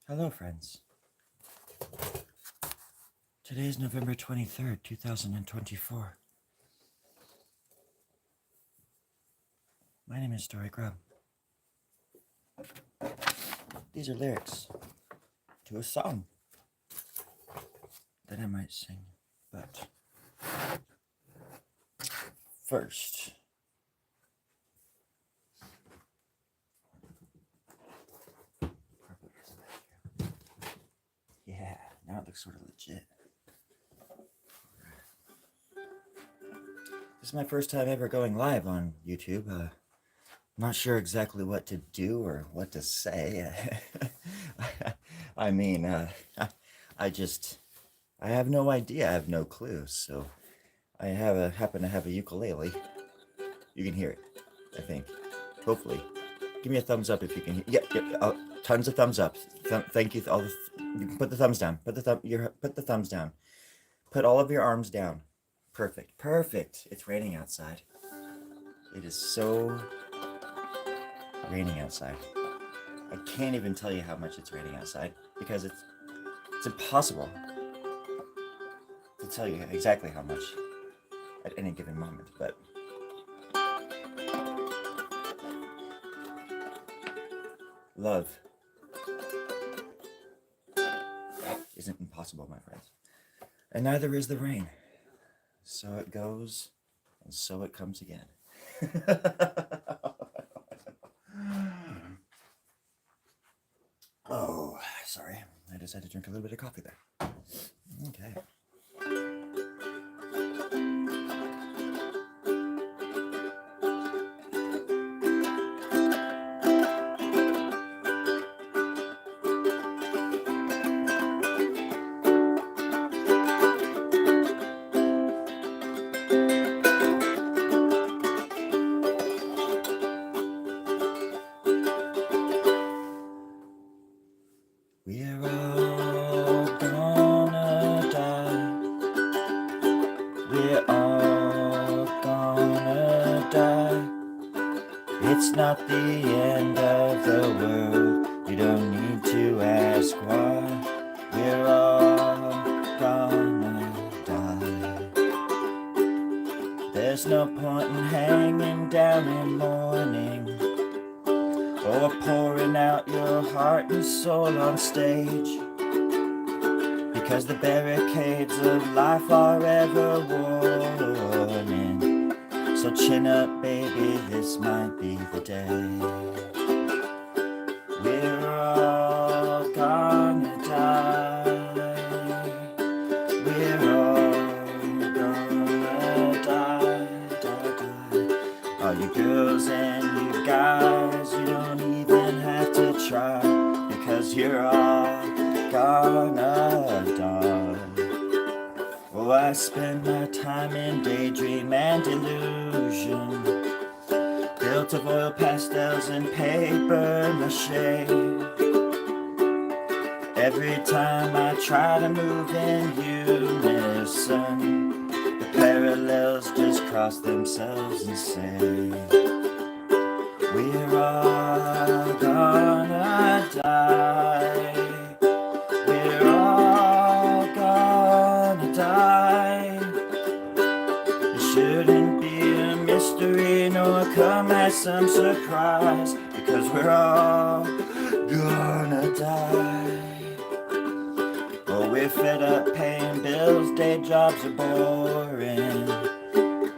Hello, friends. Today is November 23rd, 2024. My name is Story Grub. These are lyrics to a song that I might sing, but first, yeah, now it looks sort of legit. This is my first time ever going live on YouTube. Not sure exactly what to do or what to say. I mean, I have no idea. I have no clue. So I happen to have a ukulele. You can hear it, I think. Hopefully. Give me a thumbs up if you can hear. Yeah, tons of thumbs up. Thank you. You can put the thumbs down. Put the thumbs down. Put all of your arms down. Perfect. It's raining outside. It is so raining outside. I can't even tell you how much it's raining outside because it's impossible to tell you exactly how much at any given moment, but love isn't impossible, my friends. And neither is the rain. So it goes, and so it comes again. Oh, sorry. I just had to drink a little bit of coffee there. Okay. We're all gonna die. We're all gonna die. It's not the end of the world. You don't need to ask why. We're all gonna die. There's no point in hanging down in mourning or pouring out your heart and soul on stage, because the barricades of life are ever warning. So chin up, baby, this might be the day. We're all gonna die. We're all gonna die. All you girls and you guys, you don't even have to try, because you're all gonna die. Oh, I spend my time in daydream and illusion, built of oil pastels and paper mache. Every time I try to move in unison, the parallels just cross themselves and say, we're all gonna die. We're all gonna die. It shouldn't be a mystery nor come as some surprise, because we're all gonna die. Oh, we're fed up paying bills, day jobs are boring,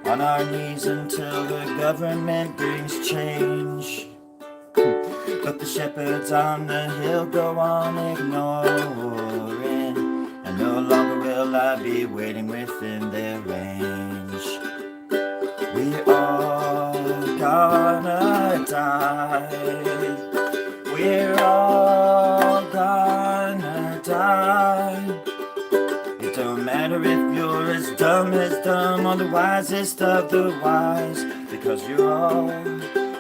on our knees until the government brings change. But the shepherds on the hill go on ignoring, and no longer will I be waiting within their range. We all gonna die. We're all gonna die. It don't matter if you're as dumb or the wisest of the wise, because you're all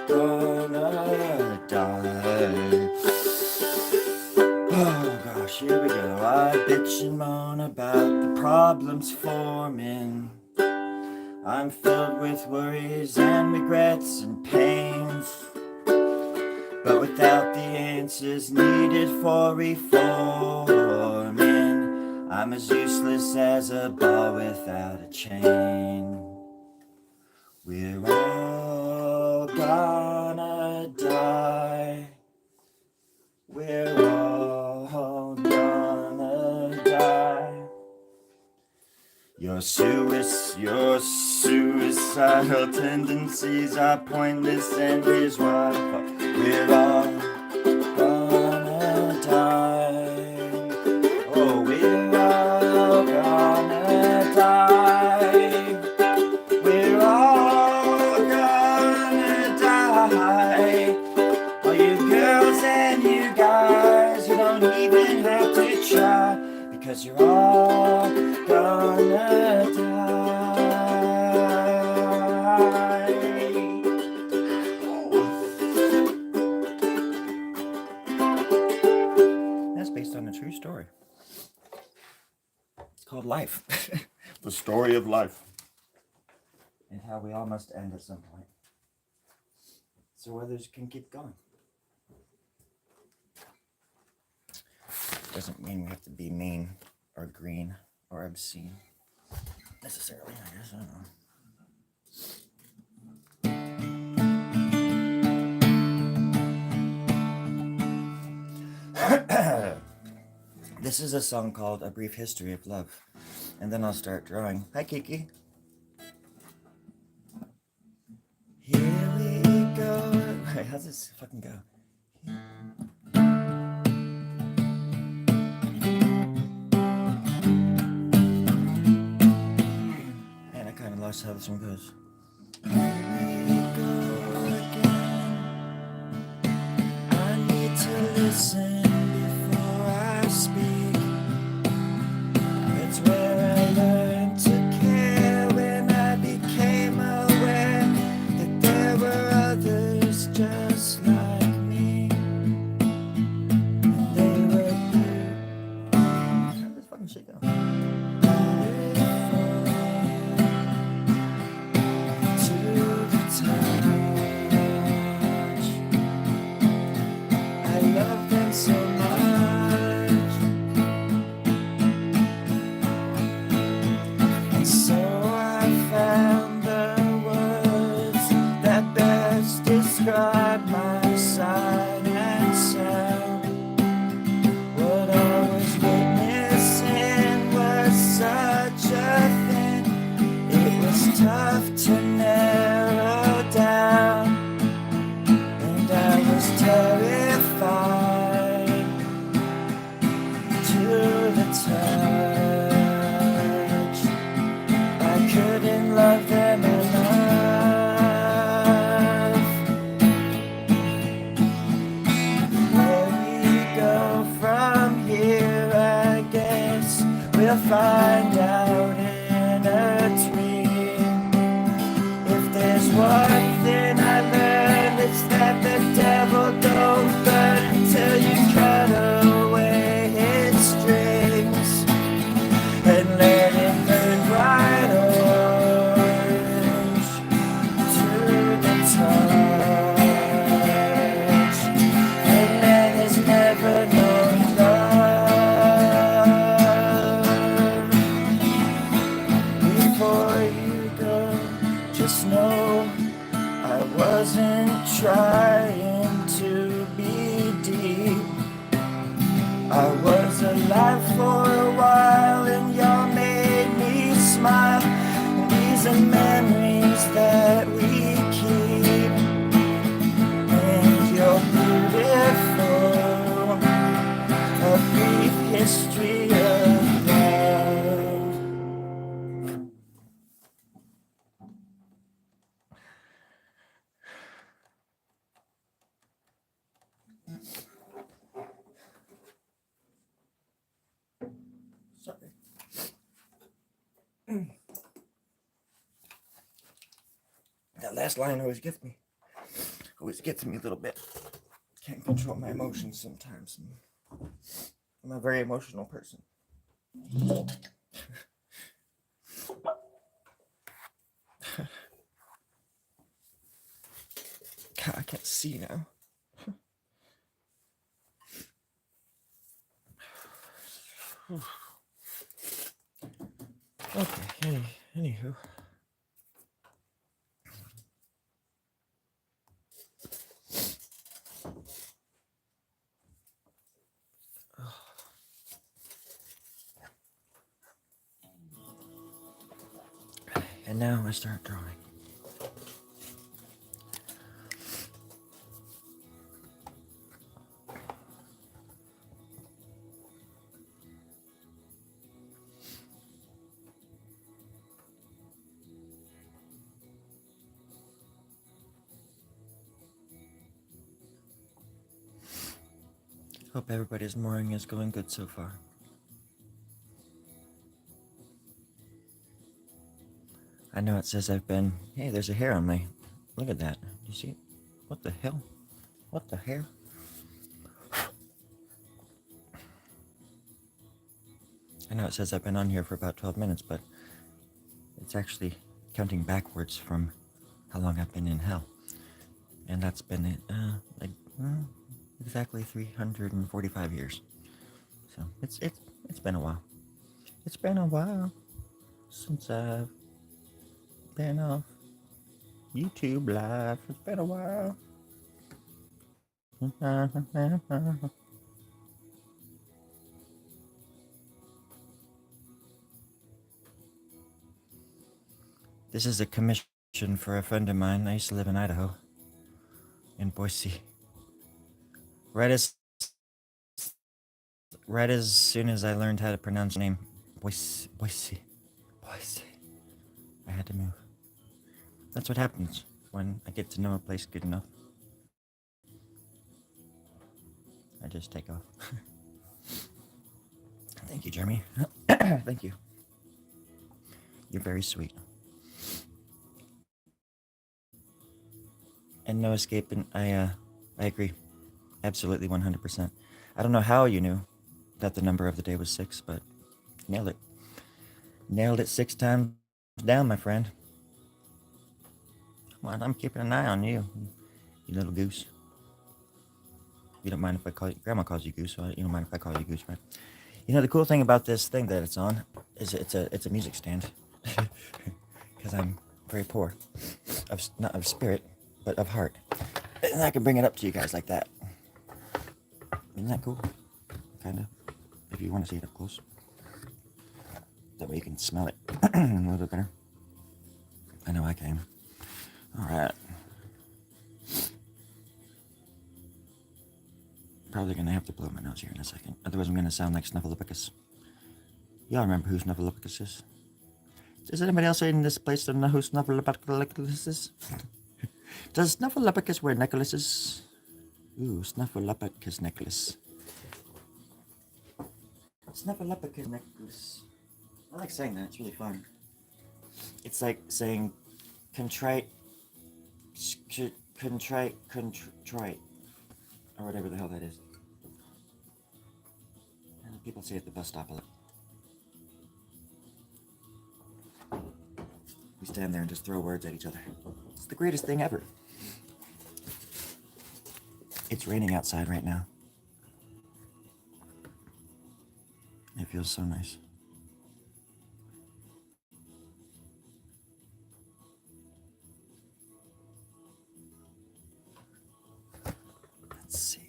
gonna die. Oh gosh, here we go. I bitch and moan about the problems forming. I'm filled with worries and regrets and pains. But without the answers needed for reforming, I'm as useless as a ball without a chain. We're all gonna die. We're all gonna die. Your suicidal tendencies are pointless, and here's why. We're all gonna die. Oh, we're all gonna die. We're all gonna die. All you girls and you guys, you don't even have to try, because you're all gonna die. That's based on a true story. It's called Life. The story of life. And how we all must end at some point, so others can keep going. Doesn't mean we have to be mean or green or obscene necessarily, I guess. I don't know. This is a song called A Brief History of Love. And then I'll start drawing. Hi, Kiki. Here we go. Wait, how's this fucking go? And I kind of lost how this one goes. Here we go again. I need to listen before I speak. It's where I learned to care, when I became aware that there were others just like me. And they were blue. How does this fucking shit go? To the touch, I love them so much. And so I found the words that best describe my sight and sound. What I was witnessing was such a thing. It was tough to narrow down, and I was terrified to the touch. I couldn't love them enough. Where we go from here, I guess we'll find out in a dream. If there's one thing I learned, it's that the devil don't burn until you cut away his strings and let it burn bright orange to the touch. And man has never known love. Before you go, just know I wasn't trying to be deep. I was alive for a while, and y'all made me smile. These are memories that we keep, and you're beautiful. A brief history of love. Sorry. That last line always gets me. Always gets me a little bit. Can't control my emotions sometimes. I'm a very emotional person. God, I can't see now. Okay, anywho. And now I start drawing. Hope everybody's morning is going good so far. I know it says I've been... Hey, there's a hair on my... Look at that. You see it? What the hell? What the hair? I know it says I've been on here for about 12 minutes, but it's actually counting backwards from how long I've been in hell. And that's been exactly 345 years. So it's been a while. It's been a while since I've been off YouTube Live. It's been a while. This is a commission for a friend of mine. I used to live in Idaho, in Boise. Right as soon as I learned how to pronounce the name, Boise, I had to move. That's what happens when I get to know a place good enough. I just take off. Thank you, Jeremy. Thank you. You're very sweet. And no escaping. I agree. Absolutely 100%. I don't know how you knew that the number of the day was 6, but nailed it. Nailed it 6 times down, my friend. Well, I'm keeping an eye on you, you little goose. You don't mind if I call you... Grandma calls you goose, so you don't mind if I call you goose, right? You know, the cool thing about this thing that it's on is it's a music stand. Because I'm very poor. Not of spirit, but of heart. And I can bring it up to you guys like that. Isn't that cool? Kinda. If you want to see it up close. That way you can smell it a little bit better. I know I can. Alright. Probably gonna have to blow my nose here in a second. Otherwise I'm gonna sound like Snuffleupagus. Y'all remember who Snuffleupagus is? Does anybody else in this place know who Snuffleupagus is? Does Snuffleupagus wear necklaces? Ooh, Snuffleupagus necklace. Snuffleupagus necklace. I like saying that, it's really fun. It's like saying contrite, or whatever the hell that is. And people say at the bus stop a lot. We stand there and just throw words at each other. It's the greatest thing ever. It's raining outside right now. It feels so nice. Let's see.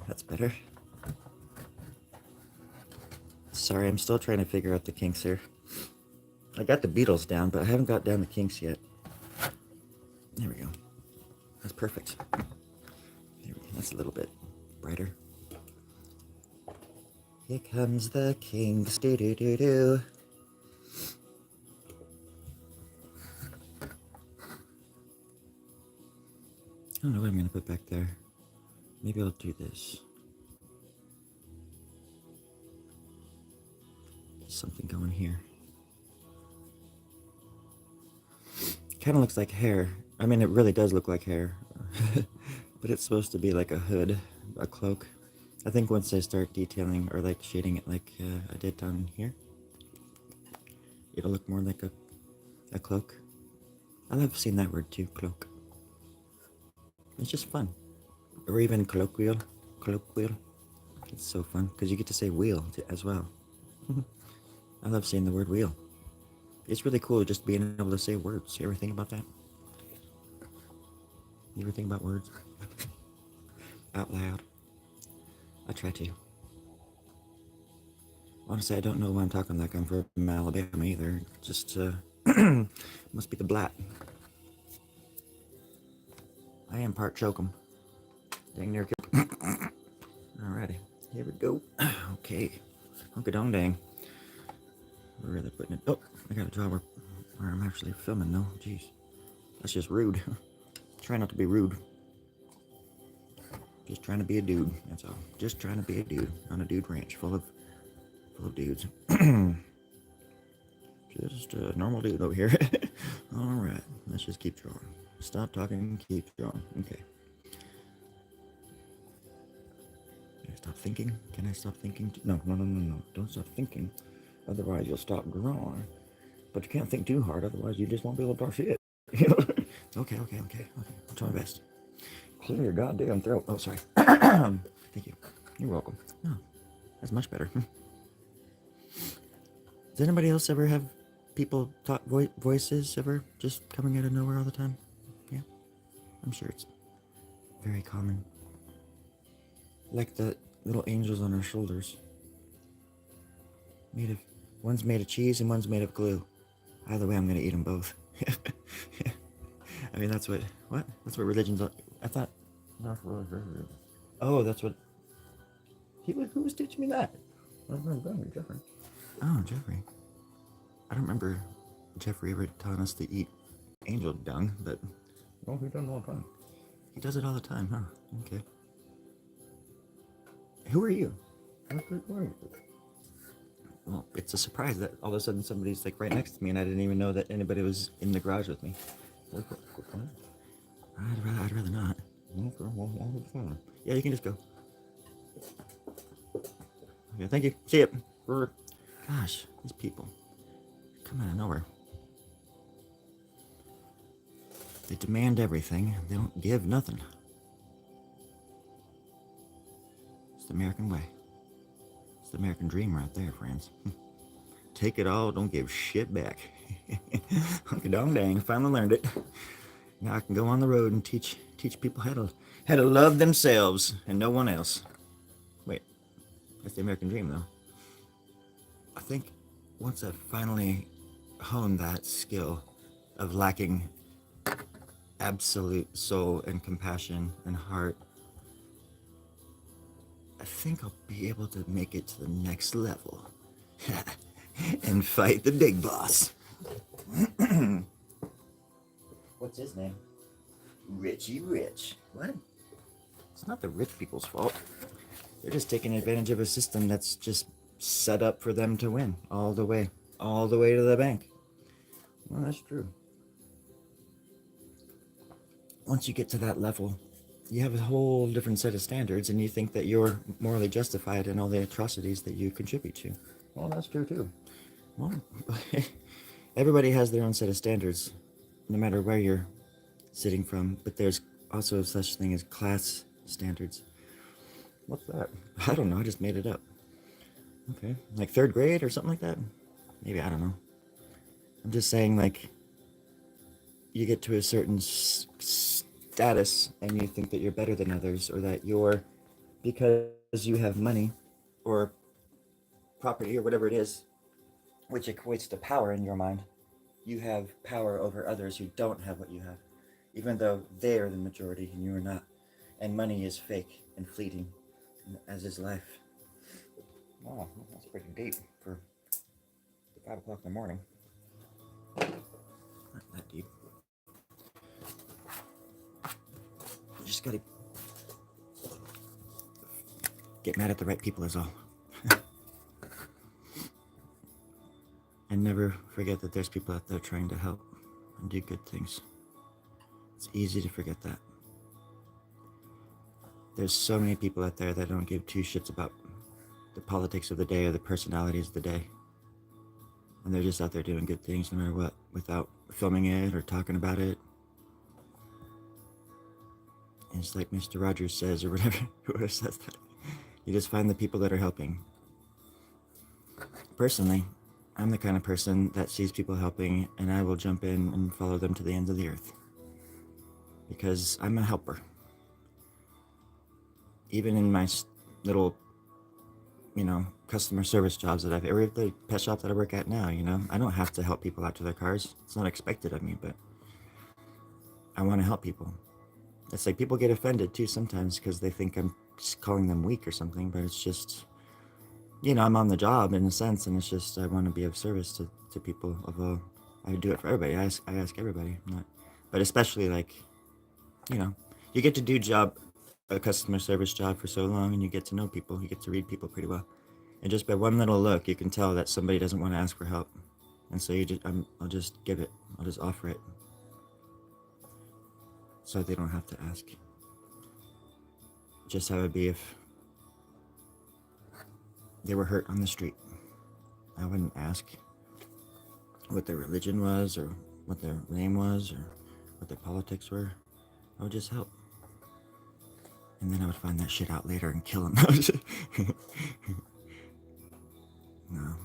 That's better. Sorry, I'm still trying to figure out the kinks here. I got the Beatles down, but I haven't got down the kinks yet. There we go. That's perfect. There we go. That's a little bit brighter. Here comes the kinks. Do do do do. I don't know what I'm gonna put back there. Maybe I'll do this. Something going here. Kind of looks like hair. I mean, it really does look like hair. But it's supposed to be like a hood, a cloak. I think once I start detailing or like shading it like I did down here, it'll look more like a cloak. I love seeing that word too, cloak. It's just fun. or even colloquial. Colloquial. It's so fun because you get to say wheel as well. I love saying the word wheel. It's really cool just being able to say words. You ever think about that? You ever think about words out loud? I try to. Honestly, I don't know why I'm talking like I'm from Alabama either. Just must be the blat. I am part chokum. Dang near. Alrighty, here we go. Okay, hunka dong dang. Where are they putting it? Oh, I got a job where I'm actually filming though. Jeez, that's just rude. Try not to be rude. Just trying to be a dude. That's all. Just trying to be a dude on a dude ranch full of dudes. Just a normal dude over here. All right, let's just keep drawing. Stop talking and keep drawing. Okay. Can I stop thinking? Can I stop thinking? No. Don't stop thinking. Otherwise, you'll stop drawing. But you can't think too hard. Otherwise, you just won't be able to draw shit. Okay. I'll try my best. Clear your goddamn throat. Oh, sorry. Thank you. You're welcome. No, that's much better. Does anybody else ever have people talk voices ever just coming out of nowhere all the time? Yeah, I'm sure it's very common. Like the little angels on our shoulders. One's made of cheese and one's made of glue. Either way, I'm gonna eat them both. I mean, that's what religion's. I thought. Oh, that's what. Who was teaching me that? Jeffrey. Oh, Jeffrey. I don't remember Jeffrey ever telling us to eat angel dung, but he does it all the time. He does it all the time, huh? Okay. Who are you? Well, it's a surprise that all of a sudden somebody's like right next to me, and I didn't even know that anybody was in the garage with me. I'd rather not. Yeah, you can just go. Okay, thank you. See you. Gosh, these people come out of nowhere. They demand everything. They don't give nothing. It's the American way. It's the American dream right there, friends. Take it all, don't give shit back. Hunky dong dang, finally learned it. Now I can go on the road and teach people how to love themselves and no one else. Wait, that's the American dream though. I think once I finally honed that skill of lacking absolute soul and compassion and heart, I think I'll be able to make it to the next level and fight the big boss. What's his name? Richie Rich. What? It's not the rich people's fault. They're just taking advantage of a system that's just set up for them to win all the way to the bank. Well, that's true. Once you get to that level, you have a whole different set of standards, and you think that you're morally justified in all the atrocities that you contribute to. Well, that's true too. Well, everybody has their own set of standards, no matter where you're sitting from, but there's also such thing as class standards. What's that? I don't know, I just made it up. Okay, like third grade or something like that? Maybe, I don't know. I'm just saying, like, you get to a certain status and you think that you're better than others, or that you're, because you have money or property or whatever it is, which equates to power in your mind, you have power over others who don't have what you have, even though they are the majority and you are not. And money is fake and fleeting, as is life. Wow, that's pretty deep for 5 o'clock in the morning. Not that deep. You just gotta get mad at the right people is all. And never forget that there's people out there trying to help and do good things. It's easy to forget that. There's so many people out there that don't give two shits about the politics of the day or the personalities of the day. And they're just out there doing good things no matter what, without filming it or talking about it. It's like Mr. Rogers says, or whatever, whoever says that. You just find the people that are helping. Personally, I'm the kind of person that sees people helping and I will jump in and follow them to the ends of the earth. Because I'm a helper. Even in my little, customer service jobs that or the pet shop that I work at now, I don't have to help people out to their cars. It's not expected of me, but I want to help people. It's like people get offended too sometimes because they think I'm just calling them weak or something, but it's just, I'm on the job in a sense, and it's just I want to be of service to people. Although I do it for everybody. I ask everybody, not, but especially like, you get to do a customer service job for so long, and you get to know people. You get to read people pretty well, and just by one little look, you can tell that somebody doesn't want to ask for help, and so I'll just give it. I'll just offer it, so they don't have to ask. Just how it'd be if they were hurt on the street. I wouldn't ask what their religion was or what their name was or what their politics were. I would just help. And then I would find that shit out later and kill them. No.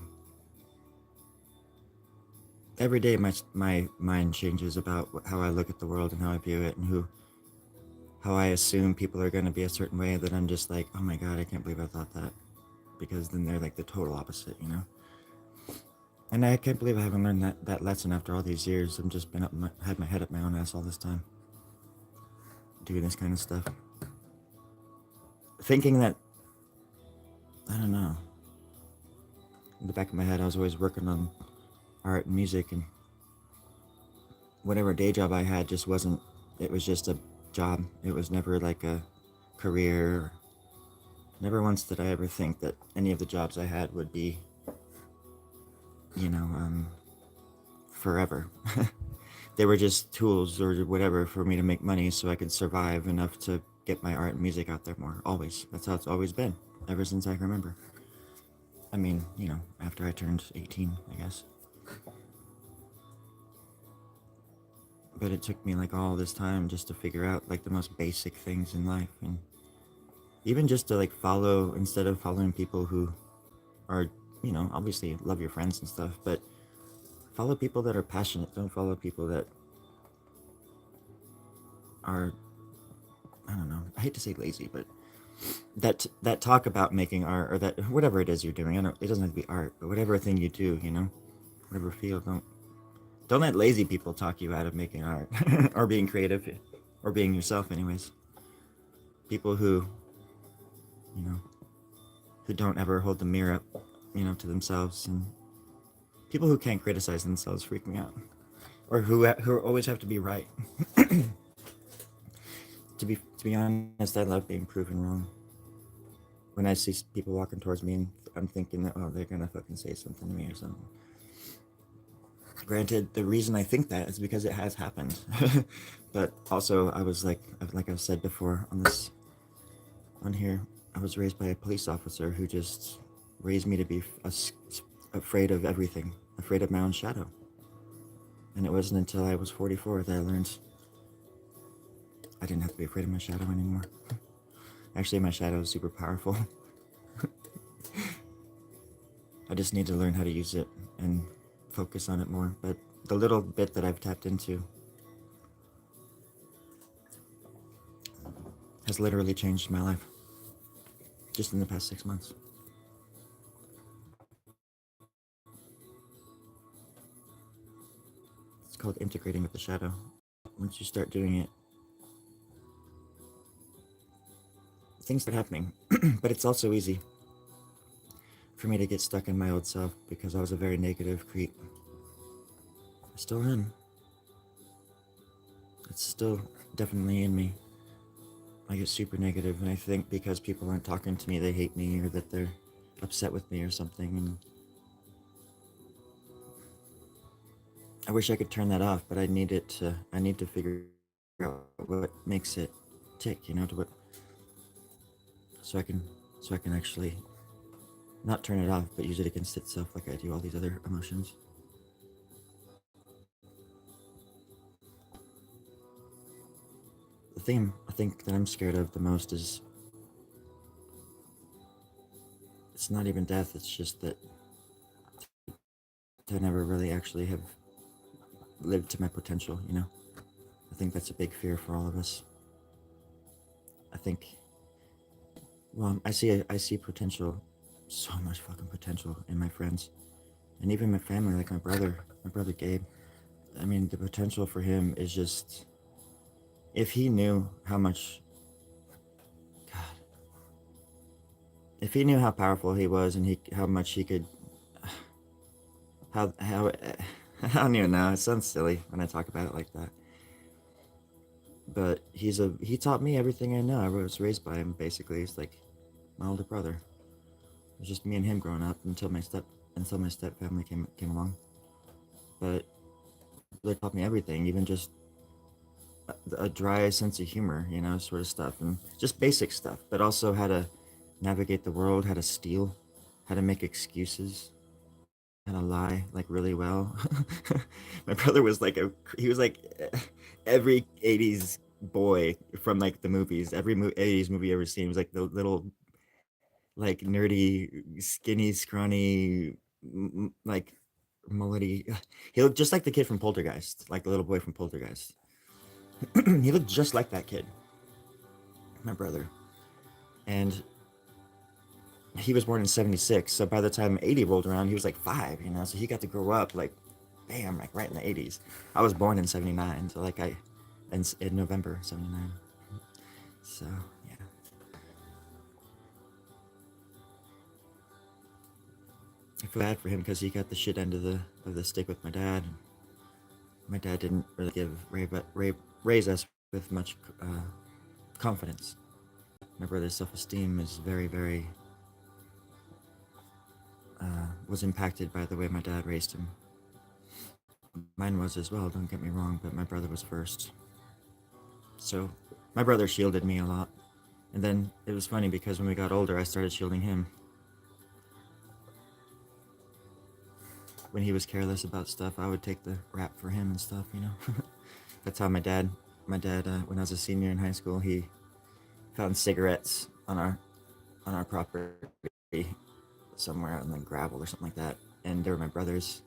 Every day my mind changes about how I look at the world and how I view it and how I assume people are going to be a certain way, that I'm just like, oh my God, I can't believe I thought that. Because then they're like the total opposite, And I can't believe I haven't learned that lesson after all these years. I've just had my head up my own ass all this time, doing this kind of stuff. Thinking that, I don't know. In the back of my head, I was always working on art and music, and whatever day job I had just wasn't, it was just a job. It was never like a career. Never once did I ever think that any of the jobs I had would be, forever. They were just tools or whatever for me to make money so I could survive enough to get my art and music out there more. Always. That's how it's always been, ever since I can remember. I mean, after I turned 18, I guess. But it took me like all this time just to figure out like the most basic things in life, and even just to like follow, instead of following people who are, obviously love your friends and stuff, but follow people that are passionate. Don't follow people that are, I don't know, I hate to say lazy, but that talk about making art, or that whatever it is you're doing. It doesn't have to be art, but whatever thing you do, whatever field, don't let lazy people talk you out of making art or being creative or being yourself anyways. People who, who don't ever hold the mirror up, to themselves, and people who can't criticize themselves freak me out, or who always have to be right. To be honest, I love being proven wrong. When I see people walking towards me and I'm thinking that, oh, they're gonna fucking say something to me or something. Granted, the reason I think that is because it has happened. But also, I was like I've said before on here, I was raised by a police officer who just raised me to be afraid of everything, afraid of my own shadow. And it wasn't until I was 44 that I learned I didn't have to be afraid of my shadow anymore. Actually, my shadow is super powerful. I just need to learn how to use it and focus on it more. But the little bit that I've tapped into has literally changed my life just in the past 6 months. It's called integrating with the shadow. Once you start doing it, things start happening. But it's also easy for me to get stuck in my old self because I was a very negative creep. I still am. It's still definitely in me. I get super negative, and I think because people aren't talking to me, they hate me, or that they're upset with me or something. And I wish I could turn that off, but I need to figure out what makes it tick, so I can actually not turn it off, but use it against itself like I do all these other emotions. The think that I'm scared of the most is it's not even death. It's just that I never really actually have lived to my potential. You know, I think that's a big fear for all of us. I think, well, I see potential, so much fucking potential in my friends, and even my family, like my brother Gabe. I mean, the potential for him is just if he knew how much, God, if he knew how powerful he was and how much he could, how I don't even know. It sounds silly when I talk about it like that. But he taught me everything I know. I was raised by him basically. He's like my older brother. It was just me and him growing up until my step family came along. But they taught me everything, even just a dry sense of humor, you know, sort of stuff, and just basic stuff. But also how to navigate the world, how to steal, how to make excuses, how to lie like really well. My brother was like he was like every '80s boy from like the movies. Every '80s movie you ever seen was like the little like nerdy, skinny, scrawny, like mullety. He looked just like the kid from Poltergeist, like the little boy from Poltergeist. He looked just like that kid, my brother. And he was born in '76, so by the time '80 rolled around, he was like 5, you know. So he got to grow up like, bam, like right in the '80s. I was born in '79, so like in November '79. So yeah, I feel bad for him because he got the shit end of the stick with my dad. My dad didn't really raise us with much confidence. My brother's self-esteem is very was impacted by the way my dad raised him. Mine was as well, don't get me wrong, but my brother was first. So my brother shielded me a lot. And then it was funny because when we got older, I started shielding him. When he was careless about stuff, I would take the rap for him and stuff, you know. That's how my dad, when I was a senior in high school, he found cigarettes on our property somewhere on the gravel or something like that, and they were my brother's.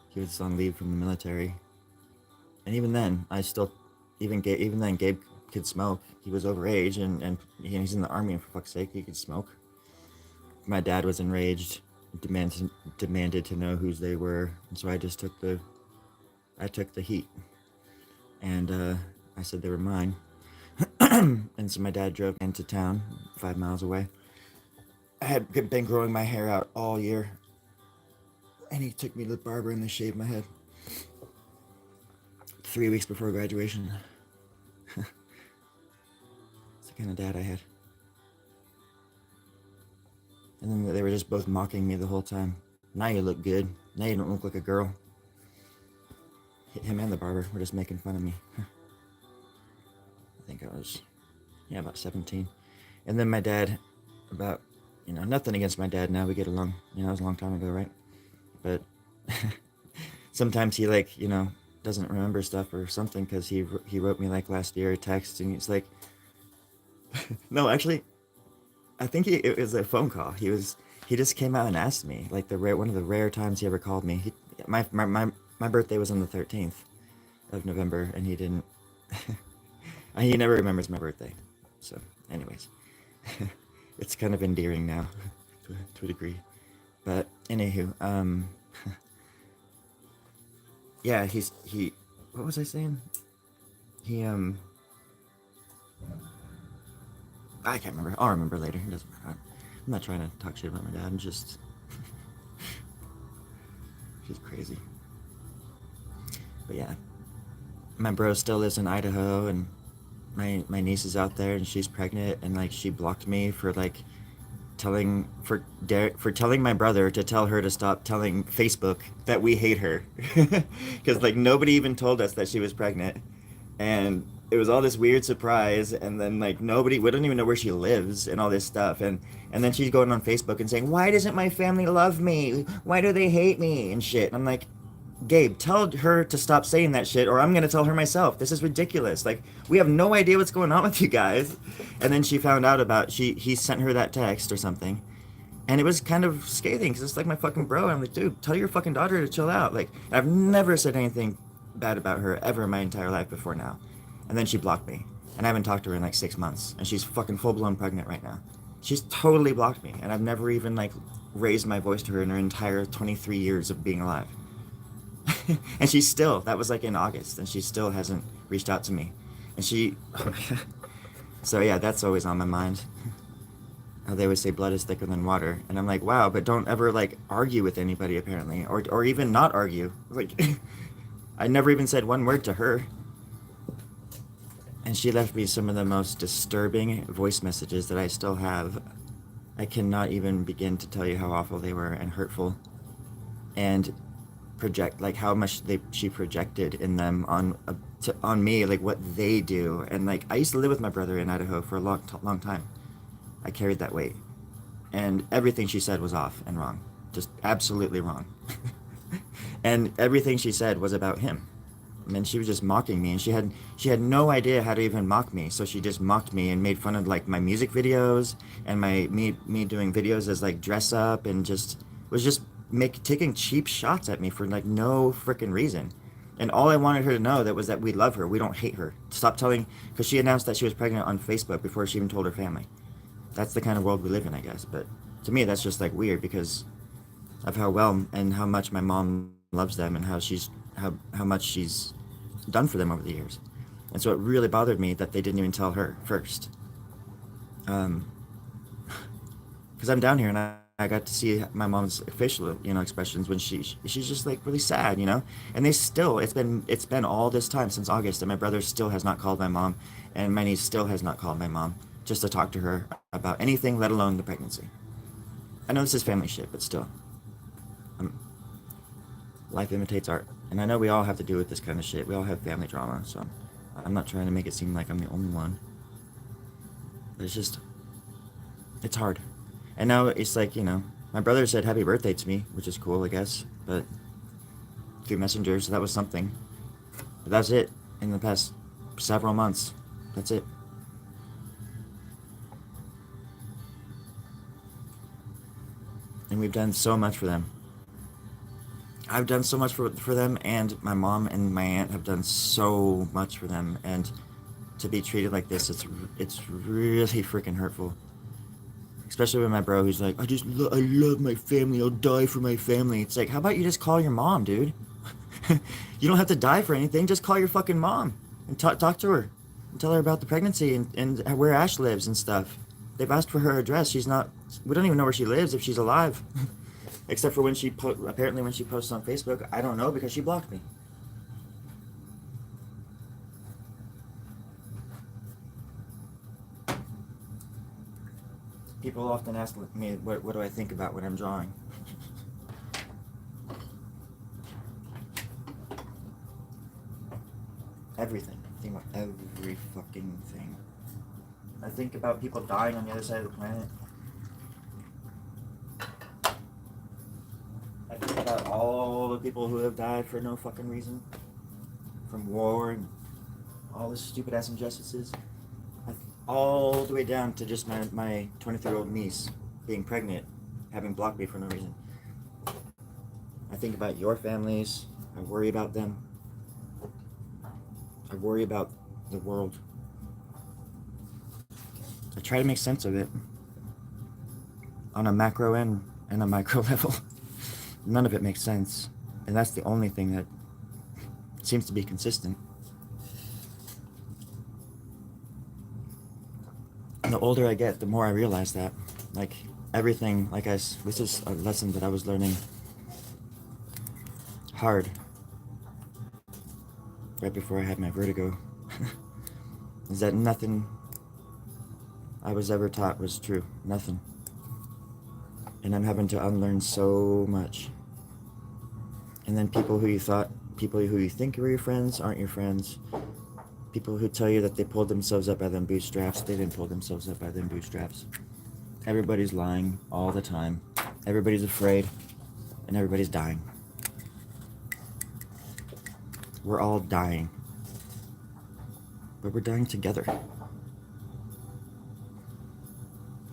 He was on leave from the military, and even then, even then, Gabe could smoke. He was overage, and he's in the army, and for fuck's sake, he could smoke. My dad was enraged, demanded to know whose they were, and so I took the heat, and I said they were mine. And so my dad drove into town 5 miles away. I had been growing my hair out all year, and he took me to the barber and they shaved my head 3 weeks before graduation. It's the kind of dad I had. And then they were just both mocking me the whole time. Now you look good. Now you don't look like a girl. Him and the barber were just making fun of me. I think I was, about 17. And then my dad, nothing against my dad now. We get along. It was a long time ago, right? But sometimes he doesn't remember stuff or something because he wrote me like last year a text and he's like, no, actually, I think it was a phone call. He just came out and asked me like one of the rare times he ever called me. My birthday was on the 13th of November and he didn't. He never remembers my birthday. So, anyways, it's kind of endearing now to a degree. But anywho, yeah, he. What was I saying? He I can't remember. I'll remember later. It doesn't matter. I'm not trying to talk shit about my dad. I'm just crazy. But yeah, my bro still lives in Idaho, and my niece is out there, and she's pregnant, and like she blocked me for like telling my brother to tell her to stop telling Facebook that we hate her, because like nobody even told us that she was pregnant, and it was all this weird surprise, and then like we don't even know where she lives and all this stuff, and then she's going on Facebook and saying, why doesn't my family love me, why do they hate me and shit, and I'm like, Gabe, tell her to stop saying that shit, or I'm gonna tell her myself. This is ridiculous. Like, we have no idea what's going on with you guys. And then she found out about he sent her that text or something, and it was kind of scathing because it's like my fucking bro. I'm like, dude, tell your fucking daughter to chill out. Like, I've never said anything bad about her ever in my entire life before now. And then she blocked me, and I haven't talked to her in like 6 months, and she's fucking full blown pregnant right now. She's totally blocked me, and I've never even like raised my voice to her in her entire 23 years of being alive. And she's still, that was like in August, and she still hasn't reached out to me. And she, so yeah, that's always on my mind. How they always say blood is thicker than water. And I'm like, wow, but don't ever like argue with anybody apparently, or even not argue. Like, I never even said one word to her. And she left me some of the most disturbing voice messages that I still have. I cannot even begin to tell you how awful they were and hurtful. And project like how much she projected in them on me, like what they do. And like, I used to live with my brother in Idaho for a long time. I carried that weight, and everything she said was off and wrong, just absolutely wrong. And everything she said was about him. I mean, she was just mocking me, and she had no idea how to even mock me. So she just mocked me and made fun of like my music videos and me doing videos as like dress up, and just was just taking cheap shots at me for like no freaking reason. And all I wanted her to know that was that we love her. We don't hate her. Stop telling, because she announced that she was pregnant on Facebook before she even told her family. That's the kind of world we live in, I guess. But to me, that's just like weird because of how well and how much my mom loves them, and how much she's done for them over the years. And so it really bothered me that they didn't even tell her first. Because I'm down here, and I got to see my mom's facial, expressions when she's just like really sad, And it's been all this time since August, and my brother still has not called my mom, and my niece still has not called my mom just to talk to her about anything, let alone the pregnancy. I know this is family shit, but still, life imitates art, and I know we all have to deal with this kind of shit. We all have family drama, so I'm not trying to make it seem like I'm the only one. But it's hard. And now it's like, my brother said happy birthday to me, which is cool, I guess, but through Messenger, so that was something. But that's it in the past several months. That's it. And we've done so much for them. I've done so much for them, and my mom and my aunt have done so much for them, and to be treated like this, it's really freaking hurtful. Especially with my bro, who's like, I love my family, I'll die for my family. It's like, how about you just call your mom, dude? You don't have to die for anything, just call your fucking mom and talk to her and tell her about the pregnancy and where Ash lives and stuff. They've asked for her address. We don't even know where she lives, if she's alive. Except for when apparently when she posts on Facebook. I don't know, because she blocked me. People often ask me, what do I think about what I'm drawing? Everything. I think about every fucking thing. I think about people dying on the other side of the planet. I think about all the people who have died for no fucking reason. From war and all the stupid ass injustices. All the way down to just my 23-year-old niece being pregnant, having blocked me for no reason. I think about your families. I worry about them. I worry about the world. I try to make sense of it on a macro and a micro level. None of it makes sense, and that's the only thing that seems to be consistent. And the older I get, the more I realize that, like, everything, this is a lesson that I was learning hard right before I had my vertigo, is that nothing I was ever taught was true. Nothing. And I'm having to unlearn so much. And then people who you think are your friends aren't your friends. People who tell you that they pulled themselves up by them bootstraps, they didn't pull themselves up by them bootstraps. Everybody's lying all the time. Everybody's afraid, and everybody's dying. we're all dying, but we're dying together. I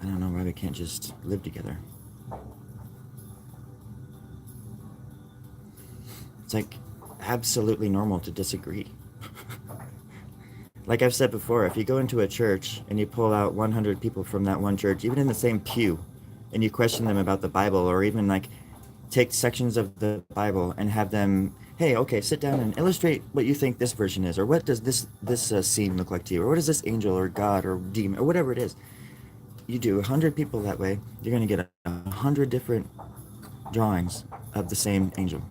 don't know why we can't just live together. It's like absolutely normal to disagree. Like I've said before, if you go into a church and you pull out 100 people from that one church, even in the same pew, and you question them about the Bible, or even like take sections of the Bible and have them, hey, okay, sit down and illustrate what you think this version is, or what does this scene look like to you, or what is this angel or God or demon or whatever it is. You do 100 people that way, you're gonna get 100 different drawings of the same angel.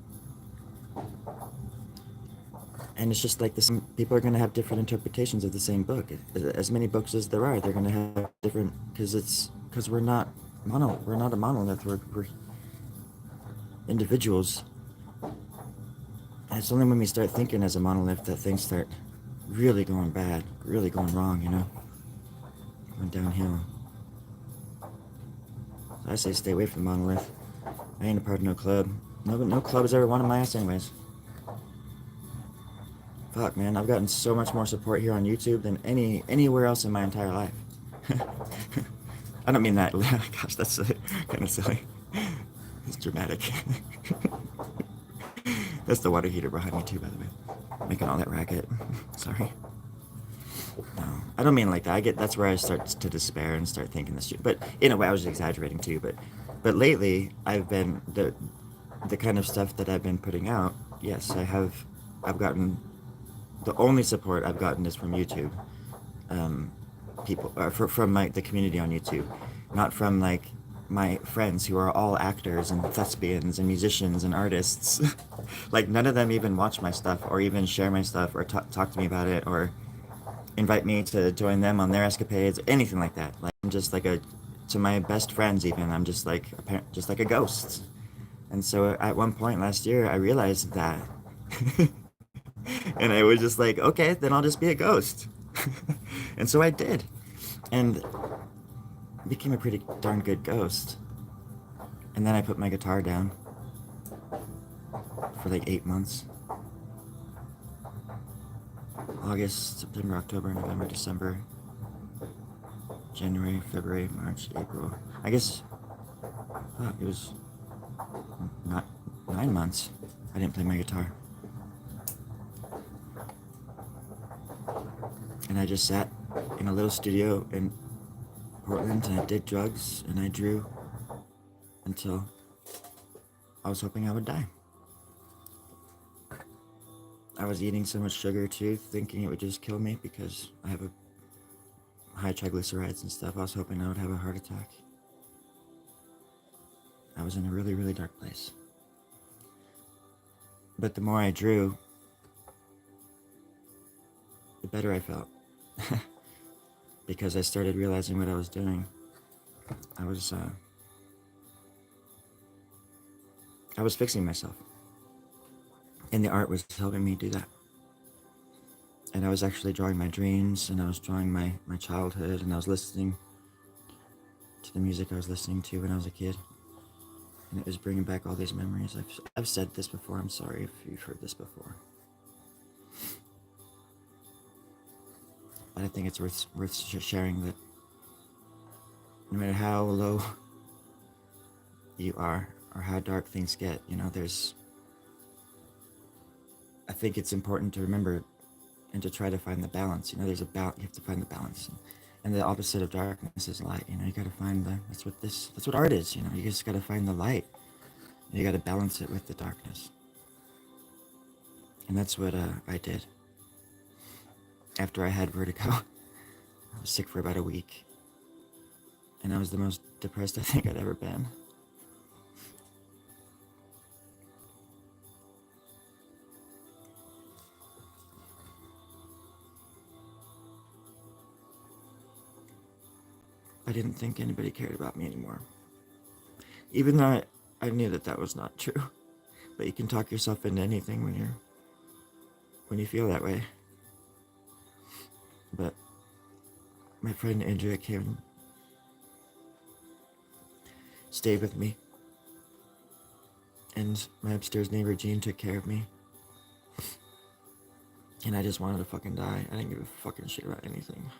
And it's just like this, people are going to have different interpretations of the same book. As many books as there are, they're going to have different, because we're not a monolith. We're individuals. And it's only when we start thinking as a monolith that things start really going bad, really going wrong, going downhill. So I say stay away from the monolith. I ain't a part of no club. No club has ever wanted my ass anyways. Fuck, man, I've gotten so much more support here on YouTube than anywhere else in my entire life. I don't mean that. Gosh, that's kind of silly. It's dramatic. That's the water heater behind me too, by the way. Making all that racket. Sorry. No, I don't mean like that. That's where I start to despair and start thinking this shit. But in a way, I was exaggerating too. But lately, I've been the kind of stuff that I've been putting out. Yes, I've gotten. The only support I've gotten is from YouTube, people, from the community on YouTube, not from like my friends who are all actors and thespians and musicians and artists. Like none of them even watch my stuff or even share my stuff or talk to me about it or invite me to join them on their escapades, anything like that. Like I'm just like to my best friends even, I'm just like a ghost. And so at one point last year, I realized that. And I was just like, okay, then I'll just be a ghost. And so I did. And became a pretty darn good ghost. And then I put my guitar down for like 8 months. August, September, October, November, December, January, February, March, April. I guess it was not 9 months I didn't play my guitar. And I just sat in a little studio in Portland and I did drugs and I drew until I was hoping I would die. I was eating so much sugar too, thinking it would just kill me because I have a high triglycerides and stuff. I was hoping I would have a heart attack. I was in a really, really dark place. But the more I drew, the better I felt. Because I started realizing what I was doing. I was fixing myself. And the art was helping me do that. And I was actually drawing my dreams, and I was drawing my childhood, and I was listening to the music I was listening to when I was a kid. And it was bringing back all these memories. I've said this before, I'm sorry if you've heard this before. But I think it's worth sharing that no matter how low you are or how dark things get, I think it's important to remember and to try to find the balance. There's a balance. You have to find the balance, and the opposite of darkness is light. You got to find that's what art is. You just got to find the light. You got to balance it with the darkness, and that's what I did. After I had vertigo, I was sick for about a week, and I was the most depressed I think I'd ever been. I didn't think anybody cared about me anymore. Even though I knew that was not true. But you can talk yourself into anything when you feel that way. But my friend Andrea came, stayed with me, and my upstairs neighbor Jean took care of me. And I just wanted to fucking die. I didn't give a fucking shit about anything.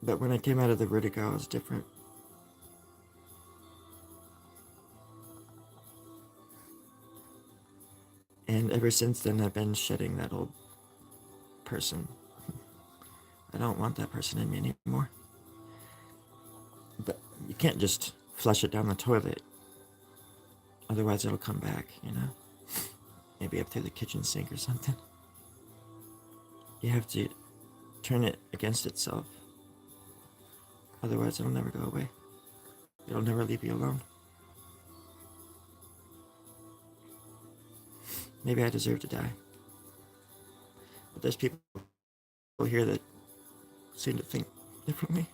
But when I came out of the vertigo, it was different. And ever since then, I've been shedding that old person. I don't want that person in me anymore. But you can't just flush it down the toilet. Otherwise, it'll come back, you know? Maybe up through the kitchen sink or something. You have to turn it against itself. Otherwise, it'll never go away. It'll never leave you alone. Maybe I deserve to die. But there's people here that seem to think differently.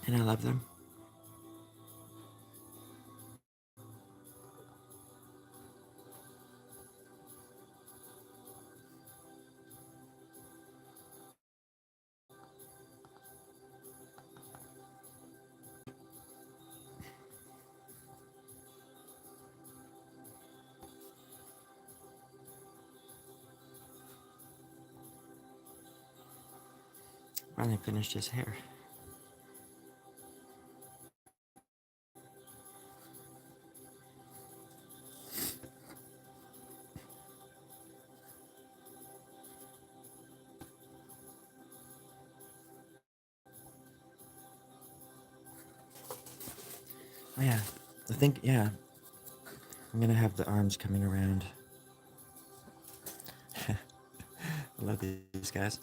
And I love them. Finally finished his hair. Oh yeah, I think, yeah, I'm gonna have the arms coming around. I love these guys.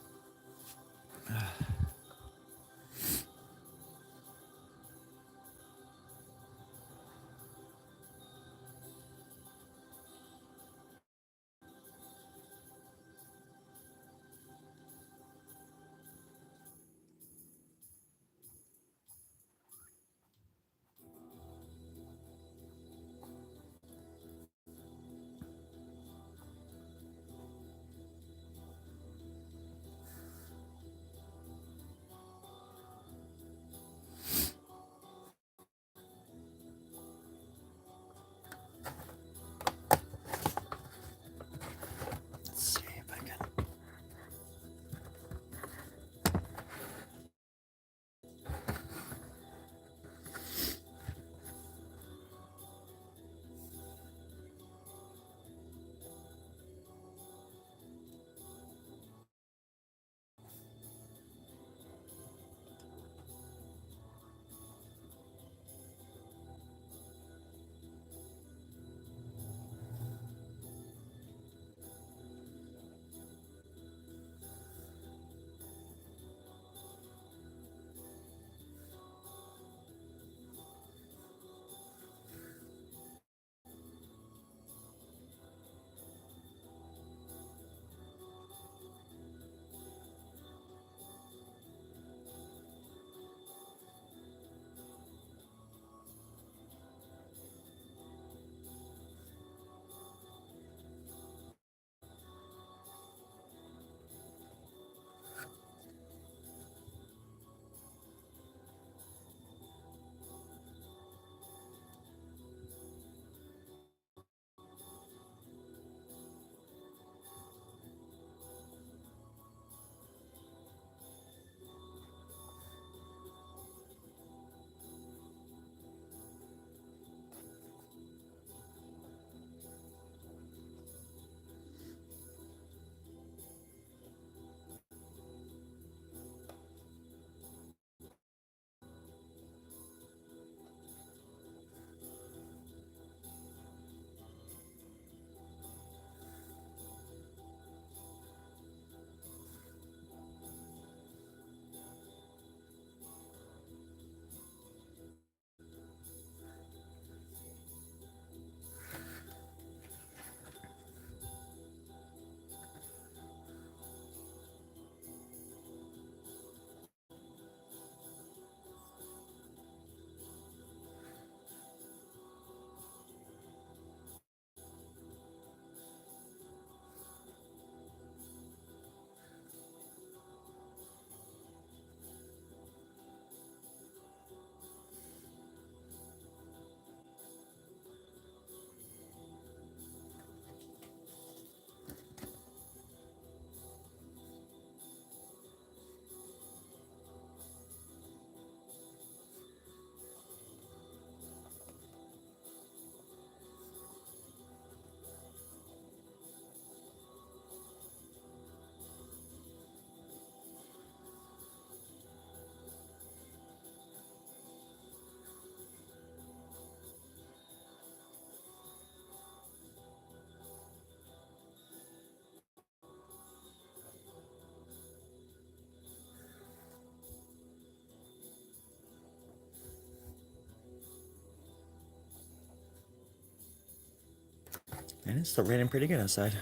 And it's still raining pretty good outside.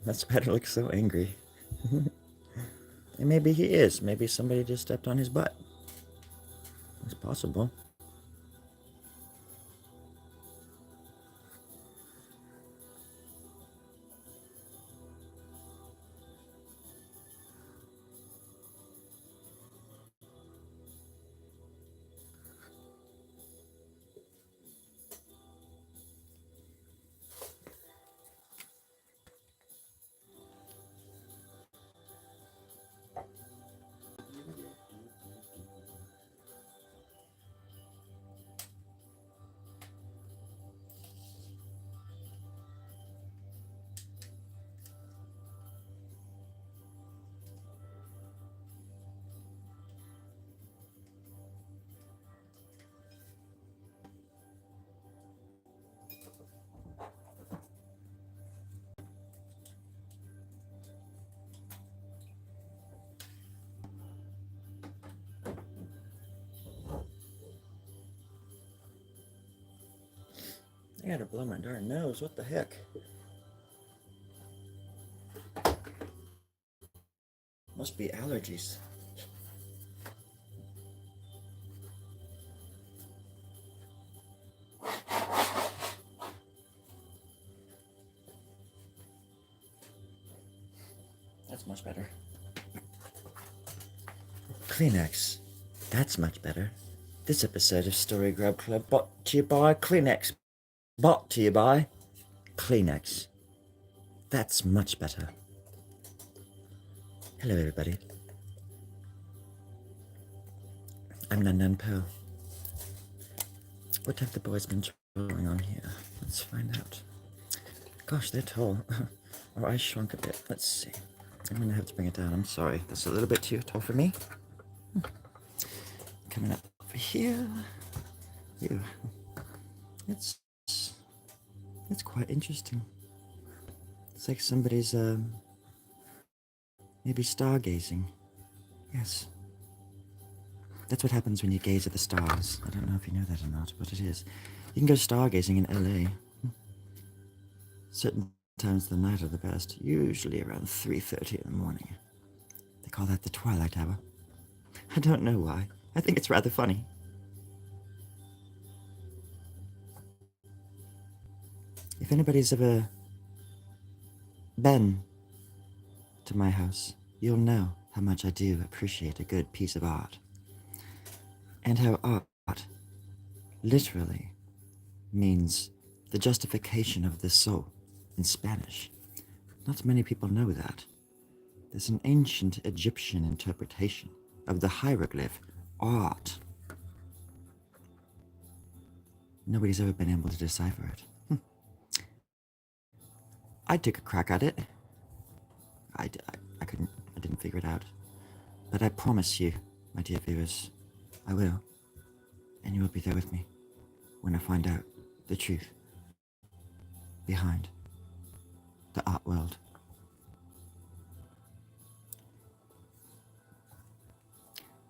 That spider looks so angry. And maybe he is. Maybe somebody just stepped on his butt. It's possible. I gotta blow my darn nose. What the heck? Must be allergies. That's much better. Kleenex. That's much better. This episode of Story Grub Club brought to you by Kleenex. Brought to you by Kleenex. That's much better. Hello, everybody. I'm Nan Nan Po. What have the boys been drawing on here? Let's find out. Gosh, they're tall. Our eyes shrunk a bit. Let's see. I'm gonna have to bring it down. I'm sorry. That's a little bit too tall for me. Coming up over here. Ew. It's quite interesting. It's like somebody's maybe stargazing. Yes. That's what happens when you gaze at the stars. I don't know if you know that or not, but it is. You can go stargazing in LA. Certain times of the night are the best, usually around 3:30 in the morning. They call that the twilight hour. I don't know why. I think it's rather funny. If anybody's ever been to my house, you'll know how much I do appreciate a good piece of art. And how art literally means the justification of the soul in Spanish. Not many people know that. There's an ancient Egyptian interpretation of the hieroglyph art. Nobody's ever been able to decipher it. I took a crack at it. I didn't figure it out. But I promise you, my dear viewers, I will. And you will be there with me when I find out the truth behind the art world.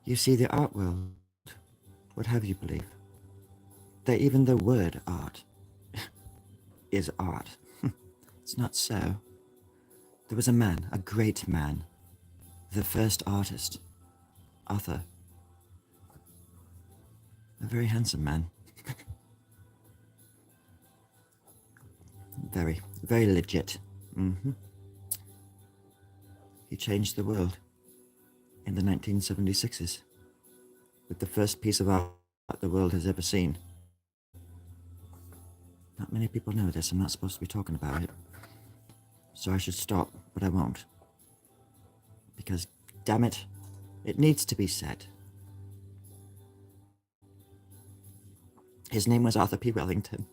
You see, the art world would have you believe that even the word art is art. It's not so. There was a man, a great man, the first artist, Arthur. A very handsome man. Very, very legit. He changed the world in the 1976s with the first piece of art the world has ever seen. Not many people know this. I'm not supposed to be talking about it. So I should stop, but I won't. Because, damn it, it needs to be said. His name was Arthur P. Wellington.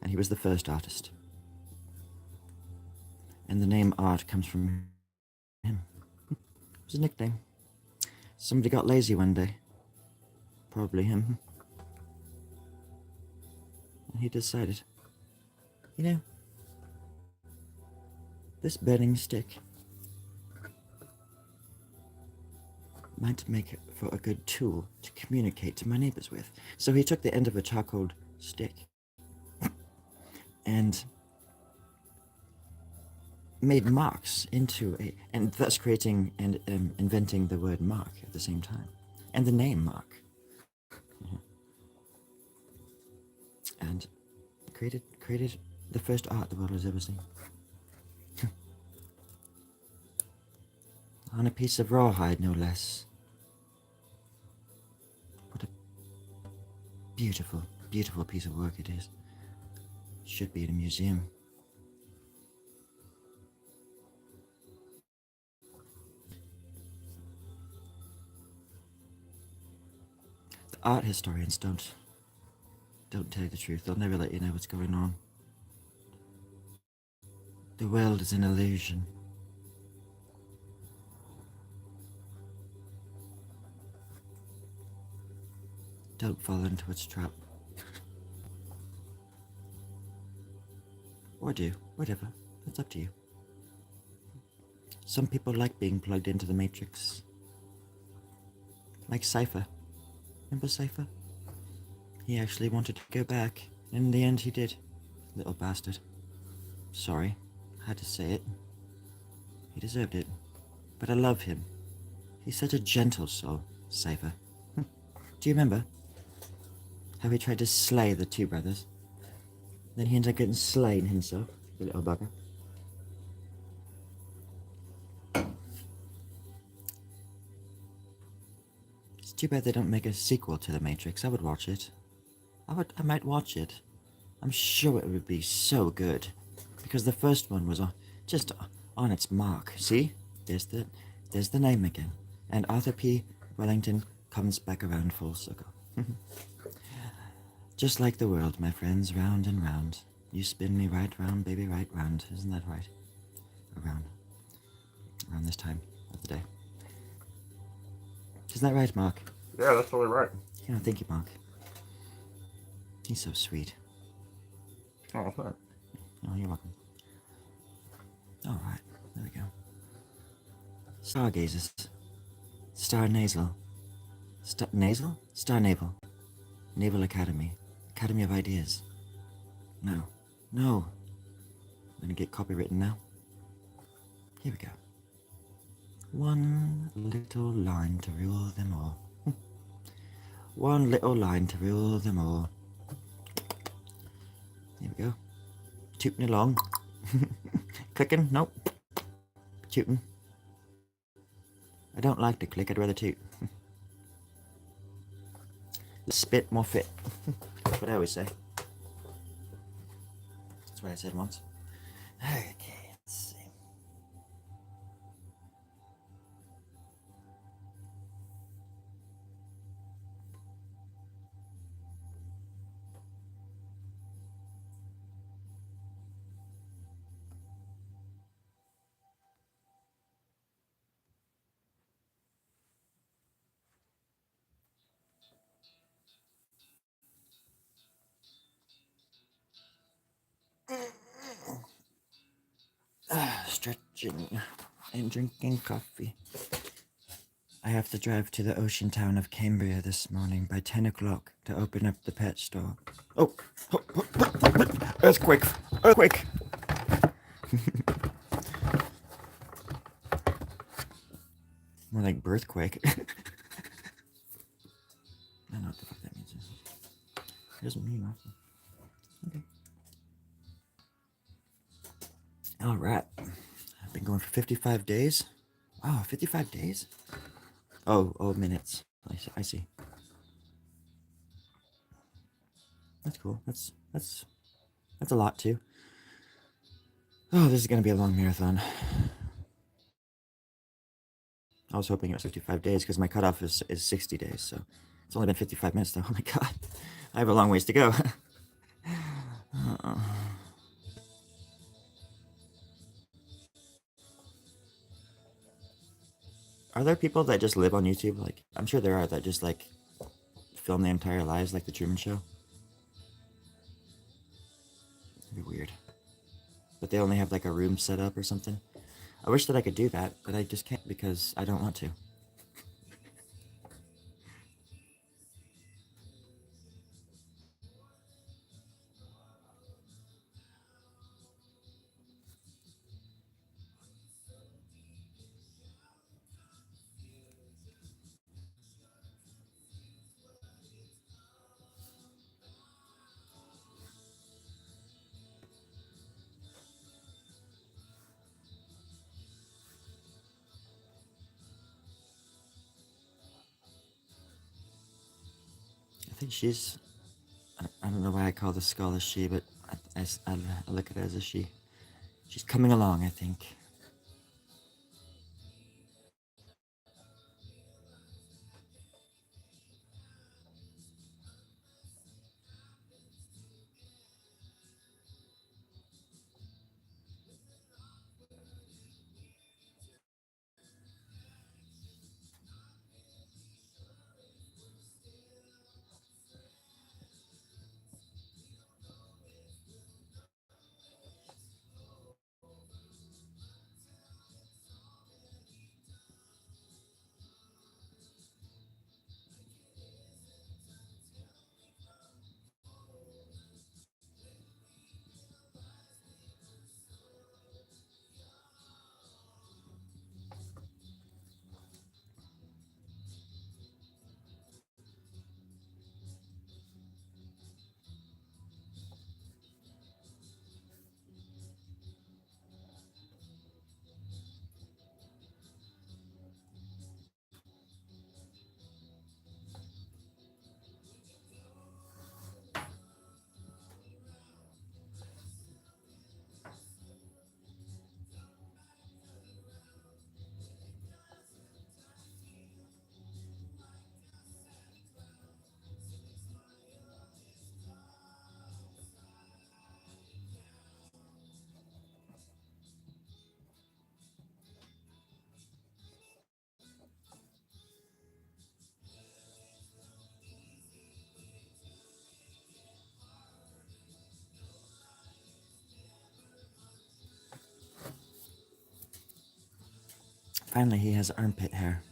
And he was the first artist. And the name art comes from him. It was a nickname. Somebody got lazy one day. Probably him. And he decided, you know, This burning stick might make for a good tool to communicate to my neighbors with. So he took the end of a charcoal stick and made marks into and thus creating and inventing the word mark at the same time, and the name Mark. And created the first art the world has ever seen. On a piece of rawhide, no less. What a beautiful, beautiful piece of work it is. Should be in a museum. The art historians don't tell you the truth. They'll never let you know what's going on. The world is an illusion. Don't fall into its trap. Or do, whatever. It's up to you. Some people like being plugged into the Matrix. Like Cypher. Remember Cypher? He actually wanted to go back. In the end he did. Little bastard. Sorry. Had to say it. He deserved it. But I love him. He's such a gentle soul, Cypher. Do you remember how he tried to slay the two brothers? Then he ended up getting slain himself, the little bugger. It's too bad they don't make a sequel to The Matrix. I would watch it. I might watch it. I'm sure it would be so good. Because the first one was just on its mark. See? There's the name again. And Arthur P. Wellington comes back around full circle. Just like the world, my friends, round and round. You spin me right round, baby, right round. Isn't that right? Around this time of the day. Isn't that right, Mark? Yeah, that's totally right. Yeah, thank you, Mark. He's so sweet. Oh, thanks. Oh, you're welcome. All right, there we go. Stargazers. Star Nasal. Nasal? Star Naval. Naval Academy. Academy of Ideas. No. I'm gonna get copywritten now. Here we go. One little line to rule them all. One little line to rule them all. Here we go. Tooting along. Clicking? Nope. Tooting. I don't like to click, I'd rather toot. Spit, more fit. That's what I always say. That's what I said once. Okay, let's see. Stretching and drinking coffee. I have to drive to the ocean town of Cambria this morning by 10 o'clock to open up the pet store. Oh, earthquake! Earthquake! More like birthquake. I don't know what the fuck that means. It doesn't mean nothing. Okay. All right. I've been going for 55 days. Wow, 55 days? Oh, minutes. I see. That's cool. That's a lot too. Oh, this is gonna be a long marathon. I was hoping it was 55 days because my cutoff is 60 days, so it's only been 55 minutes though. Oh my god. I have a long ways to go. Are there people that just live on YouTube? Like, I'm sure there are that just like film their entire lives like the Truman Show. It'd be weird. But but they only have like a room set up or something. I wish that I could do that, but I just can't because I don't want to. I think she's. I don't know why I call the skull a she, but I look at it as a she. She's coming along, I think. Finally, he has armpit hair.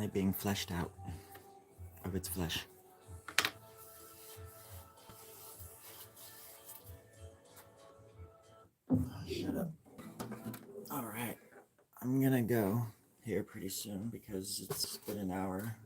finally being fleshed out of its flesh. Oh, shut up. All right, I'm gonna go here pretty soon because it's been an hour.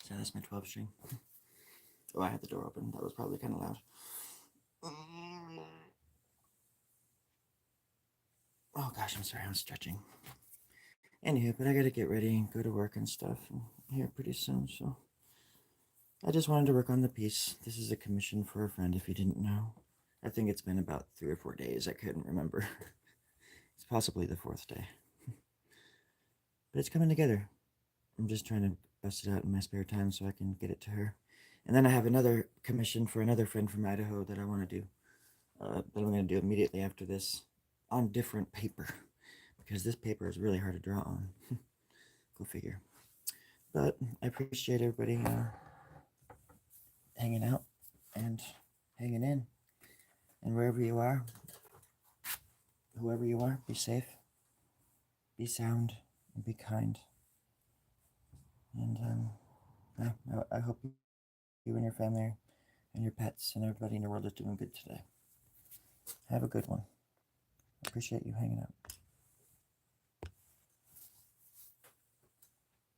So that's my 12 string. Oh, I had the door open. That was probably kind of loud. Oh gosh, I'm sorry, I'm stretching. Anywho, but I gotta get ready and go to work and stuff here pretty soon, so I just wanted to work on the piece. This is a commission for a friend, if you didn't know. I think it's been about 3 or 4 days. I couldn't remember. It's possibly the 4th day. But it's coming together. I'm just trying to bust it out in my spare time so I can get it to her. And then I have another commission for another friend from Idaho that I want to do. That I'm going to do immediately after this on different paper. Because this paper is really hard to draw on. Go figure. But I appreciate everybody hanging out and hanging in. And wherever you are, whoever you are, be safe, be sound, and be kind. And I hope you and your family and your pets and everybody in the world is doing good today. Have a good one. I appreciate you hanging out.